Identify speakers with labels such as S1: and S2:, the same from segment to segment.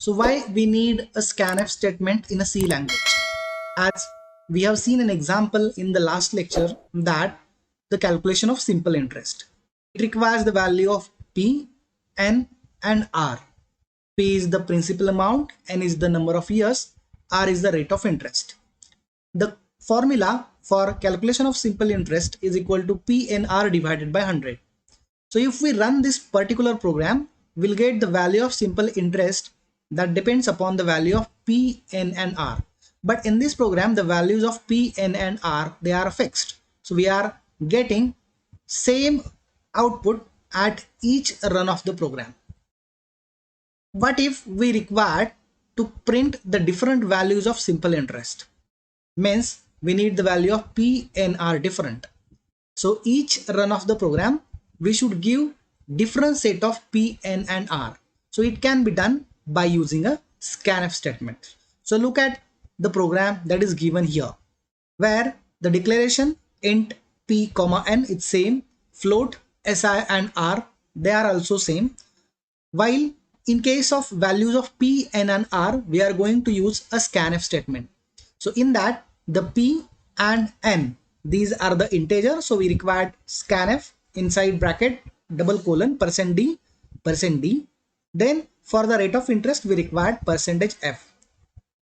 S1: So why we need a scanf statement in a C language? As we have seen an example in the last lecture that the calculation of simple interest. It requires the value of P, N and R. P is the principal amount, N is the number of years, R is the rate of interest. The formula for calculation of simple interest is equal to PNR divided by 100. So if we run this particular program, we'll get the value of simple interest that depends upon the value of P, N and R. But in this program, the values of P, N and R, they are fixed. So we are getting same output at each run of the program. What if we require to print the different values of simple interest? Means we need the value of P and R different. So each run of the program, we should give different set of P, N and R. So it can be done by using a scanf statement. So look at the program that is given here, where the declaration int P, N is same, float Si and R, they are also same. While in case of values of P, N and R, we are going to use a scanf statement. So in that, the P and N, these are the integer. So we required scanf inside bracket double colon %d %d. Then for the rate of interest, we required %f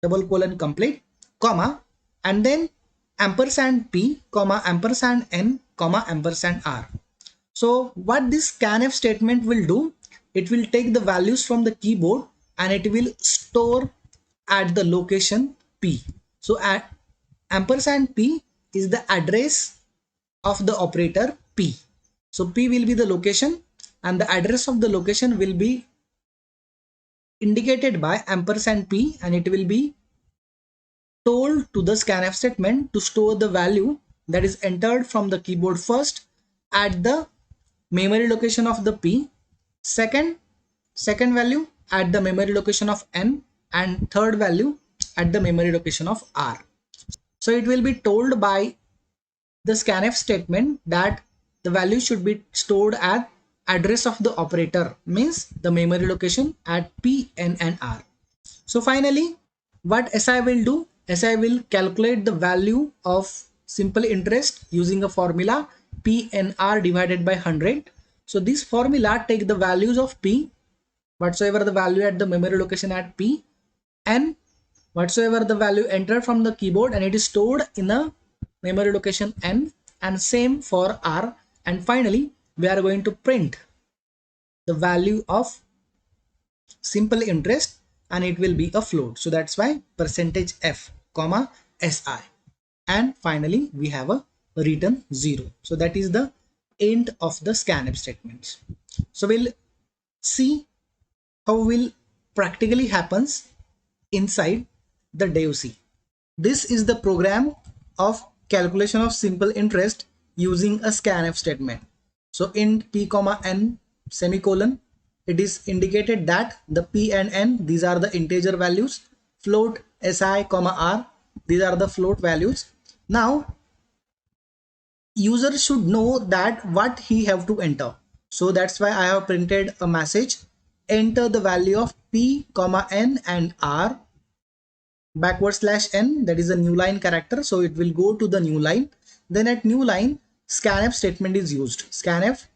S1: double colon complete comma and then ampersand P comma ampersand N comma ampersand R. So what this scanf statement will do, it will take the values from the keyboard and it will store at the location P. So at ampersand P is the address of the operator P. So P will be the location and the address of the location will be indicated by ampersand P, and it will be told to the scanf statement to store the value that is entered from the keyboard first at the memory location of the P, second value at the memory location of N, and third value at the memory location of R. So it will be told by the scanf statement that the value should be stored at address of the operator, means the memory location at P, N and R. So finally, what SI will do, SI will calculate the value of simple interest using a formula PNR divided by 100. So this formula take the values of P, whatsoever the value at the memory location at P, and whatsoever the value entered from the keyboard, and it is stored in a memory location N, and same for R. And finally, we are going to print the value of simple interest and it will be a float. So that's why %f comma SI, and finally we have a return 0. So that is the end of the scanf statements. So we'll see how will practically happens inside the DevC. This is the program of calculation of simple interest using a scanf statement. So int P comma N semicolon, it is indicated that the P and N, these are the integer values, float Si comma R, these are the float values. Now user should know that what he have to enter. So that's why I have printed a message, enter the value of P comma N and R /n, that is a new line character. So it will go to the new line. Then at new line, scanf statement is used, scanf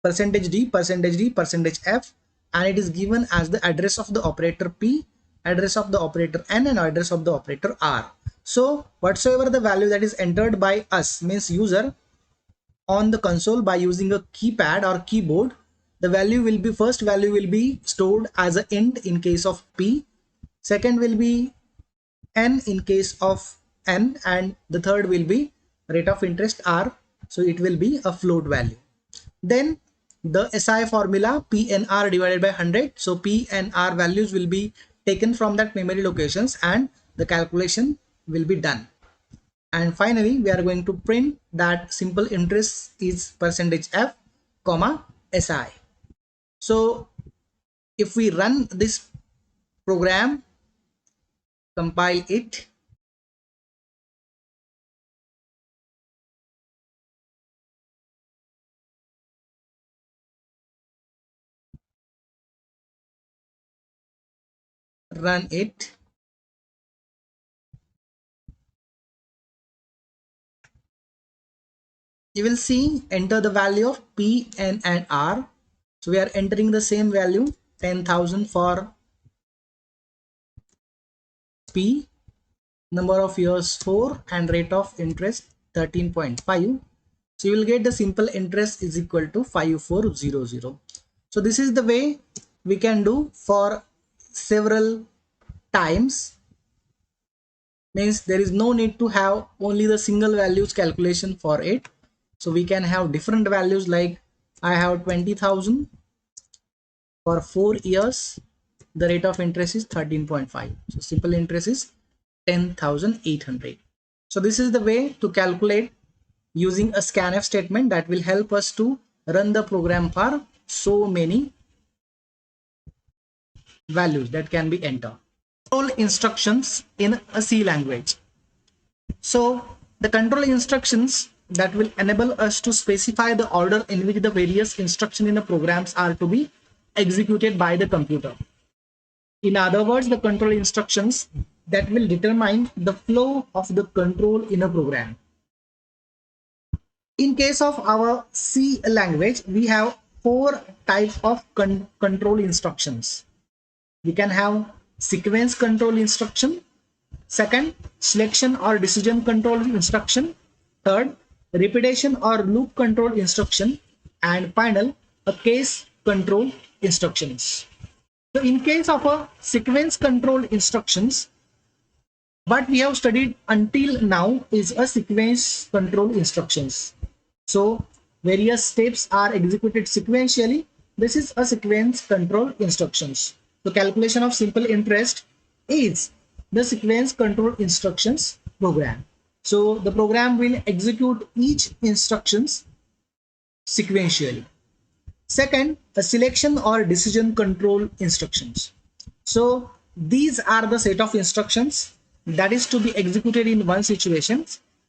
S1: %d %f, and it is given as the address of the operator P, address of the operator N and address of the operator R. So whatsoever the value that is entered by us, means user, on the console by using a keypad or keyboard, the value will be, first value will be stored as an int in case of P, second will be N in case of N, and the third will be rate of interest R. So it will be a float value. Then the SI formula PNR divided by 100. So P and R values will be taken from that memory locations and the calculation will be done. And finally, we are going to print that simple interest is %f comma SI. So if we run this program, compile it, run it. You will see enter the value of P, N and R. So we are entering the same value 10,000 for P, number of years 4 and rate of interest 13.5. So you will get the simple interest is equal to 5400. So this is the way we can do for several times. Means there is no need to have only the single values calculation for it. So we can have different values, like I have 20,000 for 4 years. The rate of interest is 13.5. So simple interest is 10,800. So this is the way to calculate using a scanf statement that will help us to run the program for so many values that can be entered. Control instructions in a C language. So the control instructions that will enable us to specify the order in which the various instructions in the programs are to be executed by the computer. In other words, the control instructions that will determine the flow of the control in a program. In case of our C language, we have 4 types of control instructions. We can have sequence control instruction. Second, selection or decision control instruction. Third, repetition or loop control instruction. And final, a case control instructions. So in case of a sequence control instructions, what we have studied until now is a sequence control instructions. So various steps are executed sequentially. This is a sequence control instructions. The calculation of simple interest is the sequence control instructions program. So the program will execute each instructions sequentially. Second, a selection or decision control instructions. So these are the set of instructions that is to be executed in one situation,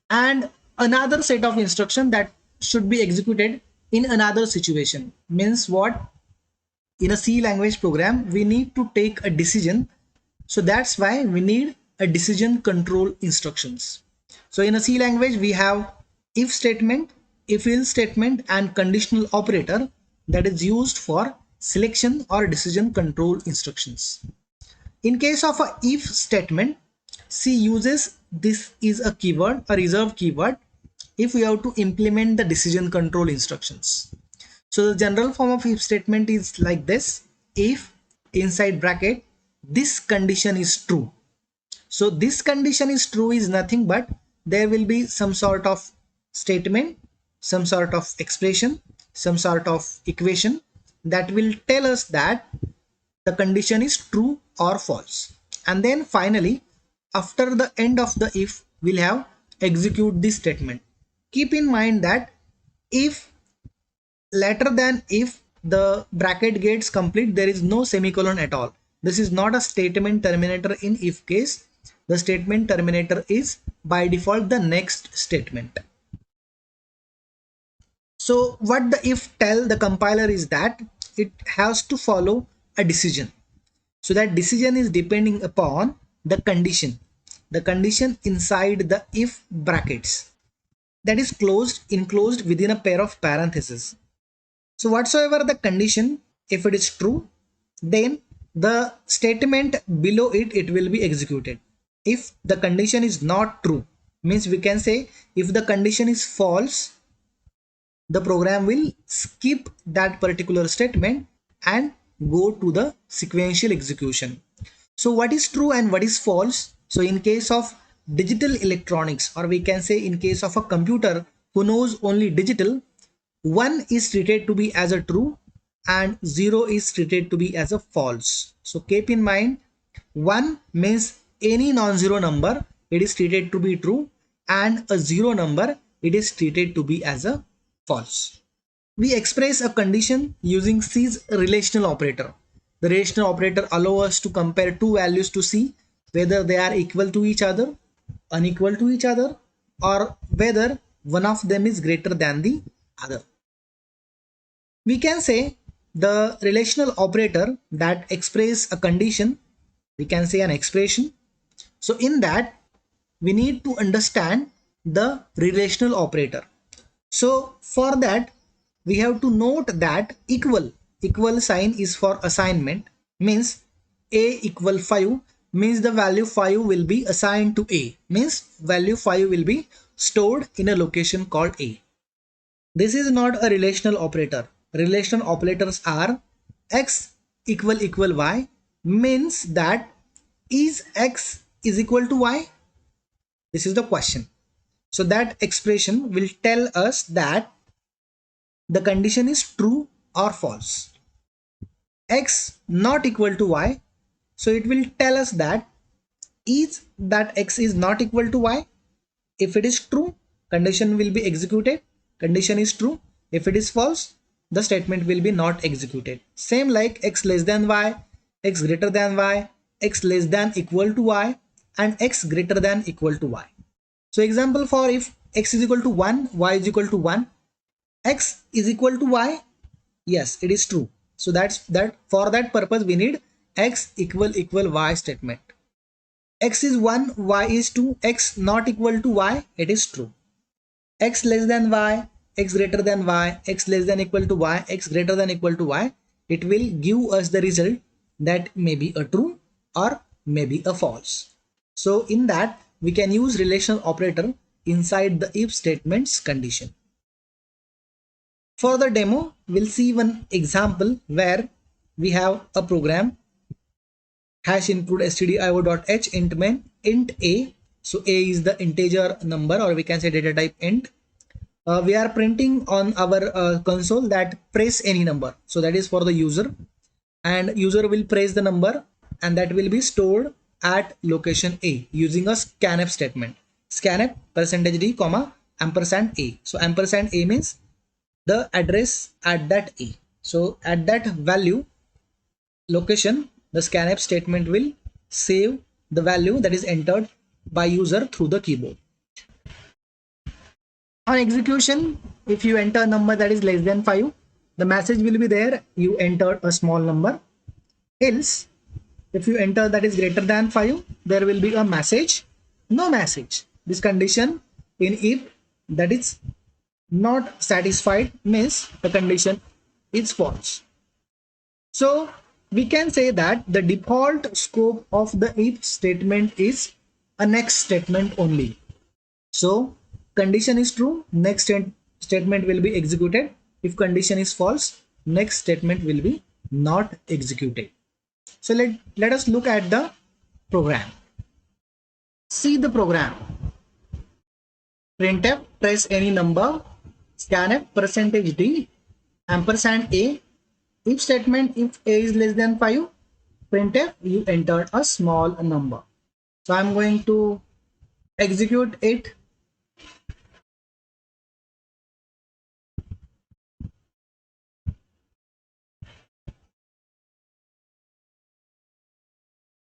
S1: and another set of instruction that should be executed in another situation. Means what? In a C language program, we need to take a decision. So that's why we need a decision control instructions. So in a C language, we have if statement, if else statement and conditional operator that is used for selection or decision control instructions. In case of a if statement, C uses this is a keyword, a reserved keyword, if we have to implement the decision control instructions. So the general form of if statement is like this: if inside bracket this condition is true. So this condition is true is nothing but there will be some sort of statement, some sort of expression, some sort of equation that will tell us that the condition is true or false. And then finally, after the end of the if, we'll have execute this statement. Keep in mind that if later than if the bracket gets complete, there is no semicolon at all. This is not a statement terminator in if case. The statement terminator is by default the next statement. So what the if tell the compiler is that it has to follow a decision. So that decision is depending upon the condition inside the if brackets that is enclosed within a pair of parentheses. So whatsoever the condition, if it is true, then the statement below it will be executed. If the condition is not true, means we can say if the condition is false, the program will skip that particular statement and go to the sequential execution. So what is true and what is false? So in case of digital electronics, or we can say in case of a computer who knows only digital, 1 is treated to be as a true and 0 is treated to be as a false. So keep in mind, 1 means any non-zero number, it is treated to be true, and a 0 number, it is treated to be as a false. We express a condition using C's relational operator. The relational operator allows us to compare two values to see whether they are equal to each other, unequal to each other, or whether one of them is greater than the other. We can say the relational operator that express a condition we can say an expression. So in that, we need to understand the relational operator. So for that, we have to note that equal sign is for assignment, means a equal 5 means the value 5 will be assigned to a, means value 5 will be stored in a location called a. This is not a relational operator. Relational operators are x equal y, means that is x is equal to y? This is the question. So that expression will tell us that the condition is true or false. X not equal to y, so it will tell us that is that x is not equal to y. If it is true, condition will be executed. Condition is true. If it is false, the statement will be not executed. Same like x less than y, x greater than y, x less than equal to y, and x greater than equal to y. So example for if x is equal to 1, y is equal to 1, x is equal to y, yes, it is true. So that's that. For that purpose, we need x equal y statement. X is 1, y is 2, x not equal to y, it is true. X less than y, x greater than y, x less than equal to y, x greater than equal to y, it will give us the result that may be a true or maybe a false. So in that, we can use relational operator inside the if statement's condition. For the demo, we'll see one example where we have a program hash include stdio.h int main int a. So a is the integer number, or we can say data type int. We are printing on our console that press any number. So that is for the user, and user will press the number and that will be stored at location A using a scanf statement. Scanf %d comma ampersand a. So ampersand a means the address at that A. So at that value location, the scanf statement will save the value that is entered by user through the keyboard. On execution, if you enter a number that is less than 5, the message will be there, you entered a small number. Else, if you enter that is greater than 5, there will be a message, no message. This condition in if that is not satisfied means the condition is false. So we can say that the default scope of the if statement is a next statement only. So condition is true, next statement will be executed. If condition is false, next statement will be not executed. So let us look at the program. See the program. Printf, press any number, scanf %d ampersand a. If statement, if a is less than 5, printf, you entered a small number. So I'm going to execute it.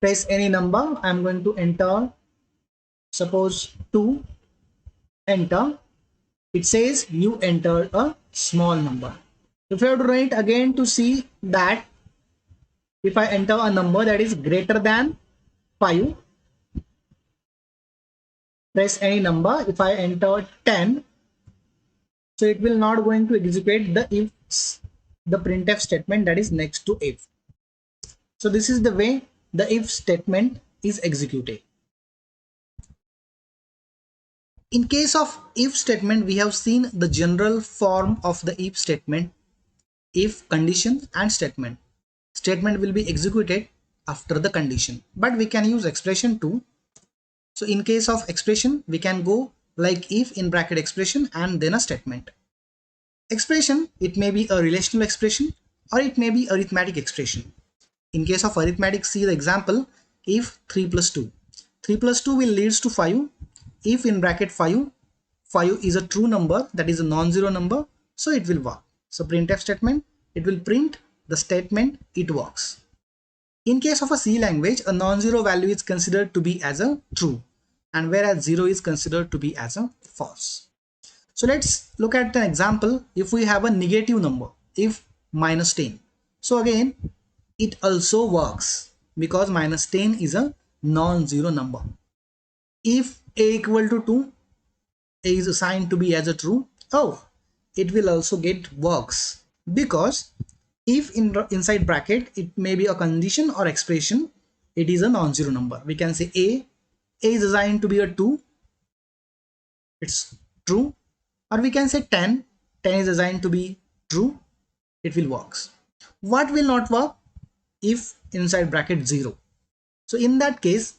S1: Press any number. I'm going to enter, suppose 2, enter. It says you entered a small number. If you have to run it again to see that if I enter a number that is greater than 5, press any number. If I enter 10, so it will not going to execute the if, the printf statement that is next to if. So this is the way the if statement is executed. In case of if statement, we have seen the general form of the if statement: if, condition, and statement. Statement will be executed after the condition, but we can use expression too. So in case of expression, we can go like if in bracket expression and then a statement. Expression, it may be a relational expression or it may be arithmetic expression. In case of arithmetic, see the example: if 3 plus 2. 3 plus 2 will leads to 5. If in bracket 5, 5 is a true number, that is a non-zero number, so it will work. So printf statement, it will print the statement, it works. In case of a C language, a non-zero value is considered to be as a true, and whereas 0 is considered to be as a false. So let's look at an example. If we have a negative number, if -10, so again it also works. because minus 10 is a non-zero number. If a equal to 2, a is assigned to be as a true. Oh, it will also get works, because if inside bracket it may be a condition or expression, it is a non-zero number. We can say a is assigned to be a 2, it's true. Or we can say 10 is assigned to be true, it will works. What will not work? If inside bracket 0. So in that case,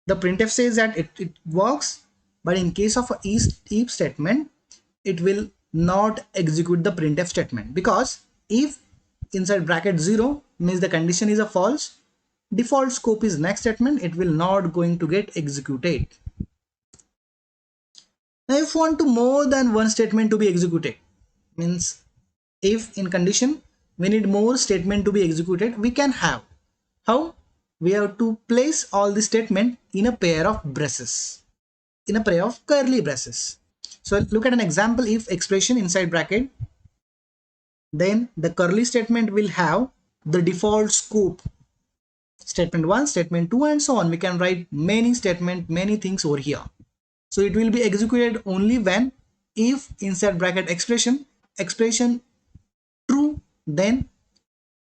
S1: the printf says that it works, but in case of a if statement, it will not execute the printf statement, because if inside bracket 0 means the condition is a false, default scope is next statement, it will not going to get executed. Now if you want to more than one statement to be executed, means if in condition we need more statement to be executed, we can have. How? We have to place all the statement in a pair of braces, in a pair of curly braces. So look at an example. If expression inside bracket, then the curly statement will have the default scope, statement 1, statement 2, and so on. We can write many statement, many things over here. So it will be executed only when if inside bracket expression true, then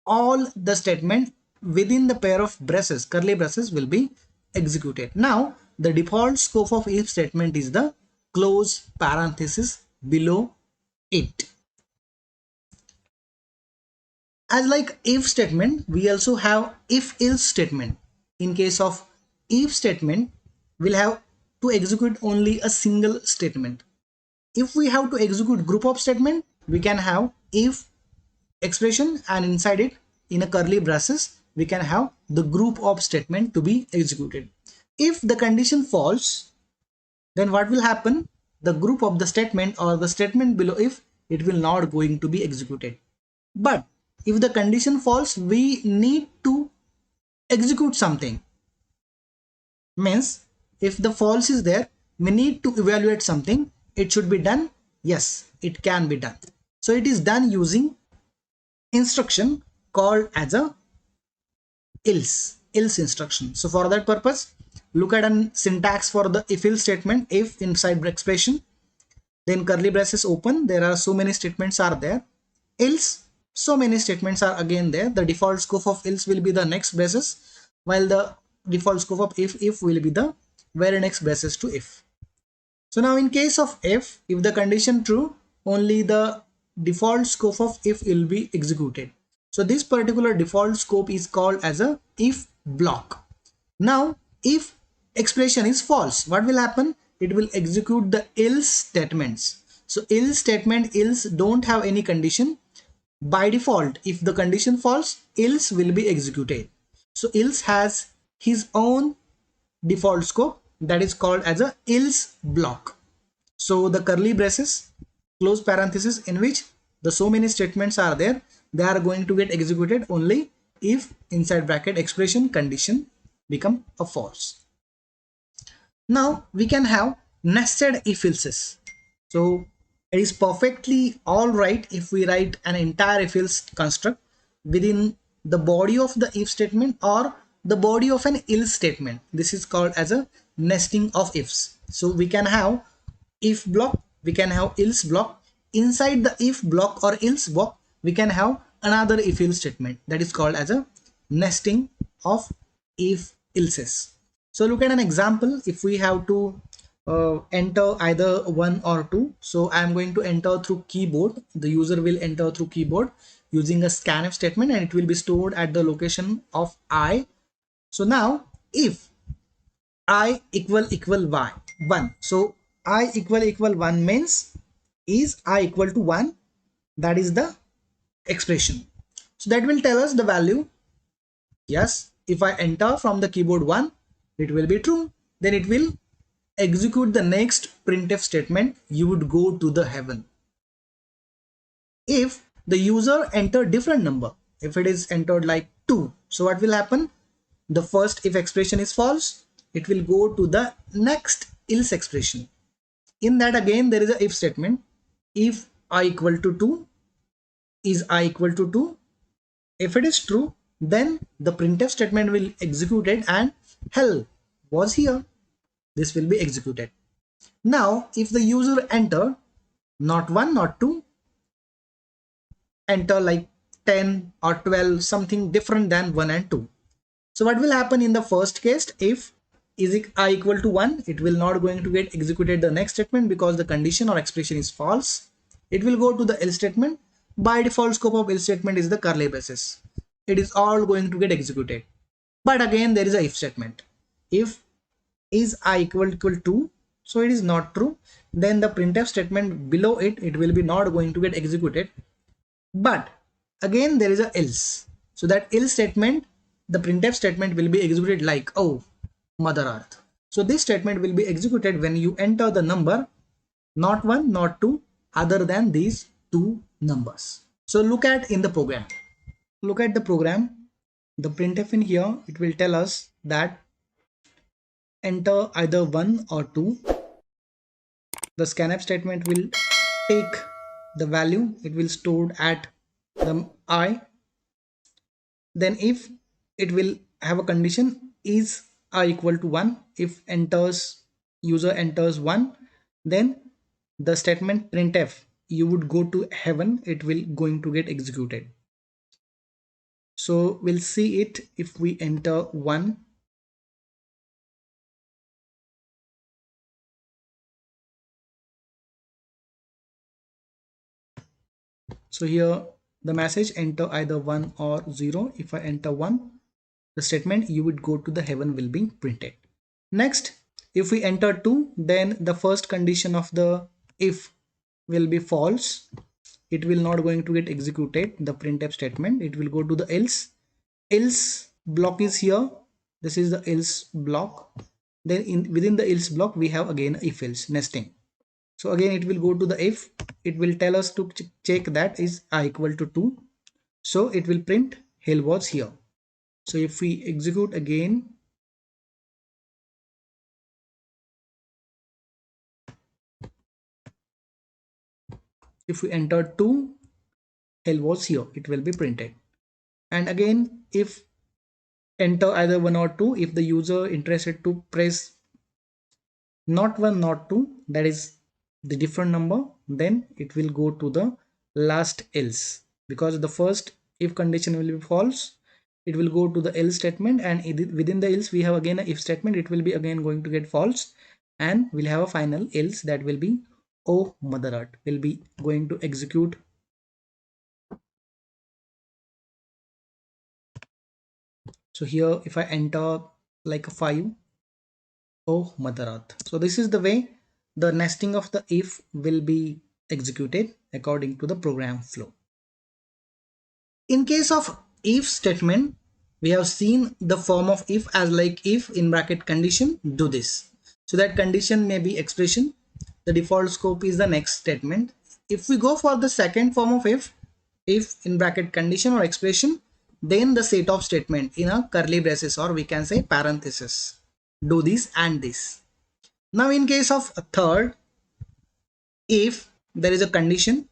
S1: all the statement within the pair of braces, curly braces, will be executed. Now the default scope of if statement is the close parenthesis below it. As like if statement, we also have if else statement. In case of if statement, we'll have to execute only a single statement. If we have to execute group of statement, we can have if expression, and inside it in a curly braces we can have the group of statement to be executed. If the condition false, then what will happen? The group of the statement or the statement below if, it will not going to be executed. But if the condition false, we need to execute something. Means if the false is there, we need to evaluate something. It should be done. Yes, it can be done. So it is done using instruction called as a else instruction. So for that purpose, look at an syntax for the if else statement. If inside expression, then curly braces open, there are so many statements are there. Else, so many statements are again there. The default scope of else will be the next braces, while the default scope of if will be the very next braces to if. So now in case of if the condition true, only the default scope of if will be executed. So this particular default scope is called as a if block. Now if expression is false, what will happen? It will execute the else statements. So else statement, else don't have any condition. By default, if the condition false, else will be executed. So else has his own default scope, that is called as a else block. So the curly braces, close parenthesis, in which the so many statements are there, they are going to get executed only if inside bracket expression condition become a false. Now we can have nested if else's. So it is perfectly all right if we write an entire if else construct within the body of the if statement or the body of an else statement. This is called as a nesting of ifs. So we can have if block, we can have else block. Inside the if block or else block, we can have another if else statement, that is called as a nesting of if else's. So look at an example. If we have to enter either 1 or 2, so I am going to enter through keyboard. The user will enter through keyboard using a scanf statement, and it will be stored at the location of I. So now if I equal y 1, so I equal 1 means is I equal to 1, that is the expression. So that will tell us the value. Yes, if I enter from the keyboard 1, it will be true. Then it will execute the next printf statement. You would go to the heaven. If the user enter different number, if it is entered like 2, so what will happen? The first if expression is false, it will go to the next else expression. In that again there is a if statement. If I equal to 2, is I equal to 2? If it is true, then the printf statement will executed and hell was here. This will be executed. Now if the user enter not 1 not 2, enter like 10 or 12, something different than 1 and 2. So what will happen in the first case? If is I equal to 1, it will not going to get executed the next statement because the condition or expression is false. It will go to the else statement. By default, scope of else statement is the curly braces. It is all going to get executed. But again, there is a if statement. If is I equal to, so it is not true, then the printf statement below it, it will be not going to get executed. But again, there is a else. So that else statement, the printf statement will be executed like, oh, Mother Earth. So this statement will be executed when you enter the number not 1, not 2, other than these two numbers. So look at in the program. Look at the program. The printf in here, it will tell us that enter either 1 or 2. The scanf statement will take the value. It will stored at the I. Then if it will have a condition is I equal to 1, if user enters 1, then the statement printf, you would go to heaven, it will going to get executed. So we'll see it if we enter 1. So here the message enter either 1 or 0. If I enter 1, the statement you would go to the heaven will be printed. Next, if we enter 2, then the first condition of the if will be false. It will not going to get executed, the printf statement. It will go to the else block is here. This is the else block. Then within the else block we have again if else nesting. So again it will go to the if. It will tell us to check that is I equal to 2. So it will print hell was here. So if we execute again, if we enter 2, hell was here, it will be printed. And again, if enter either 1 or 2, if the user interested to press not 1 not 2, that is the different number, then it will go to the last else, because the first if condition will be false, it will go to the else statement, and within the else we have again a if statement. It will be again going to get false, and we'll have a final else that will be oh Mother Earth, will be going to execute. So here if I enter like a 5, oh Mother Earth. So this is the way the nesting of the if will be executed according to the program flow. In case of if statement, we have seen the form of if as like if in bracket condition do this. So that condition may be expression. The default scope is the next statement. If we go for the second form of if in bracket condition or expression, then the set of statement in a curly braces, or we can say parenthesis, do this and this. Now in case of a third, if there is a condition,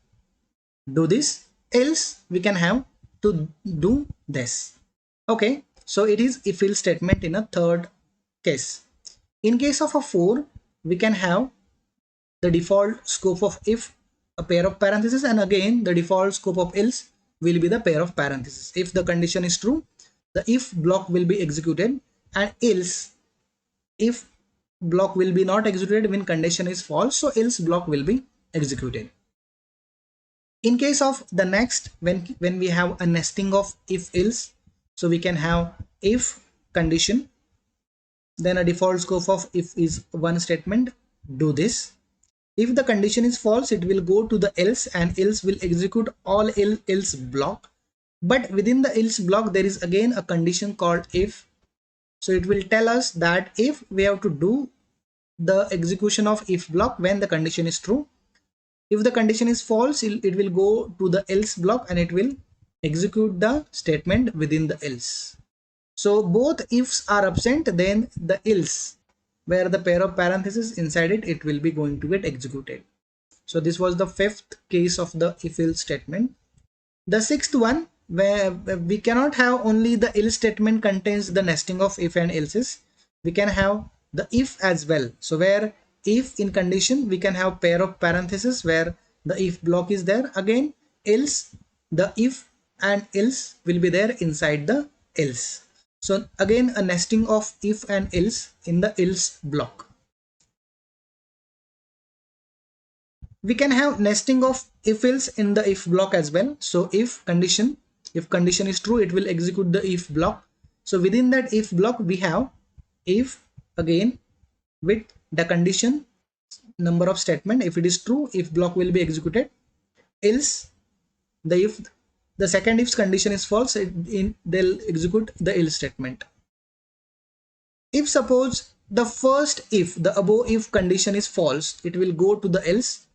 S1: do this, else we can have to do this. Okay, so it is if else statement in a third case. In case of a 4, we can have the default scope of if, a pair of parentheses, and again the default scope of else will be the pair of parentheses. If the condition is true, the if block will be executed, and else if block will be not executed when condition is false, so else block will be executed. In case of the next, when we have a nesting of if else, so we can have if condition, then a default scope of if is one statement, do this. If the condition is false, it will go to the else, and else will execute all else block. But within the else block, there is again a condition called if. So it will tell us that if we have to do the execution of if block when the condition is true. If the condition is false, it will go to the else block and it will execute the statement within the else. So both ifs are absent, then the else, where the pair of parentheses inside it, it will be going to get executed. So this was the fifth case of the if else statement. The sixth one, where we cannot have only the else statement contains the nesting of if and else's. We can have the if as well. So where if in condition, we can have pair of parentheses where the if block is there. Again, else, the if and else will be there inside the else. So again, a nesting of if and else in the else block. We can have nesting of if else in the if block as well. So if condition is true, it will execute the if block. So within that if block, we have if again with the condition number of statement. If it is true, if block will be executed. Else, the if the second if condition is false, they'll execute the else statement. If suppose the first if, the above if condition is false, it will go to the else,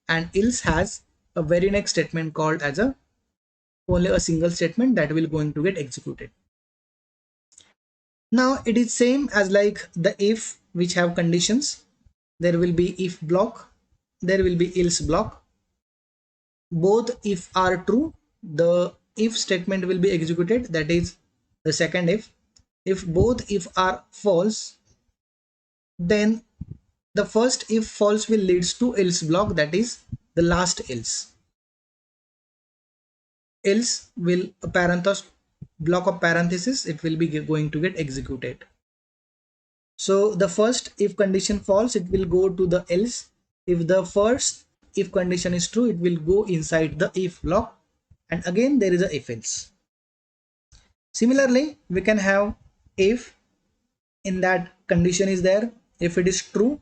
S1: and else has a very next statement called as a only a single statement that will going to get executed. Now it is same as like the if which have conditions. There will be if block, there will be else block. Both if are true, the if statement will be executed, that is the second if. If both if are false, then the first if false will leads to else block, that is the last else. Else will a parenthesis block of parenthesis, it will be going to get executed. So the first if condition false, it will go to the else. If the first if condition is true, it will go inside the if block, and again there is a if else. Similarly, we can have if in that condition is there. If it is true,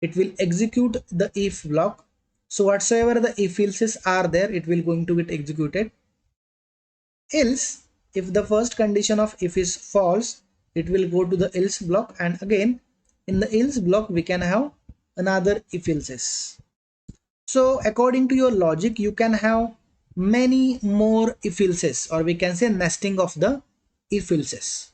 S1: it will execute the if block. So whatsoever the if else's are there, it will going to get executed. Else, if the first condition of if is false, it will go to the else block, and again in the else block we can have another if else's. So according to your logic, you can have many more if else's, or we can say nesting of the if else's.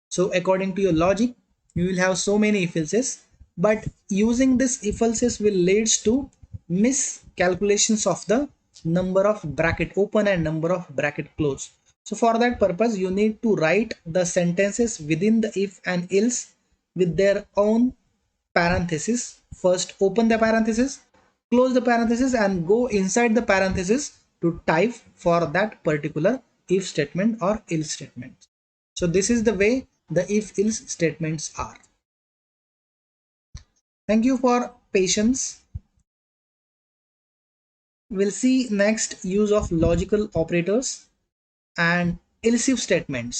S1: So according to your logic, you will have so many if else's, but using this if else's will leads to miscalculations of the number of bracket open and number of bracket close. So for that purpose, you need to write the sentences within the if and else with their own parenthesis. First open the parenthesis, close the parenthesis, and go inside the parenthesis to type for that particular if statement or else statement. So this is the way the if else statements are. Thank you for patience. We'll see next use of logical operators and else if statements.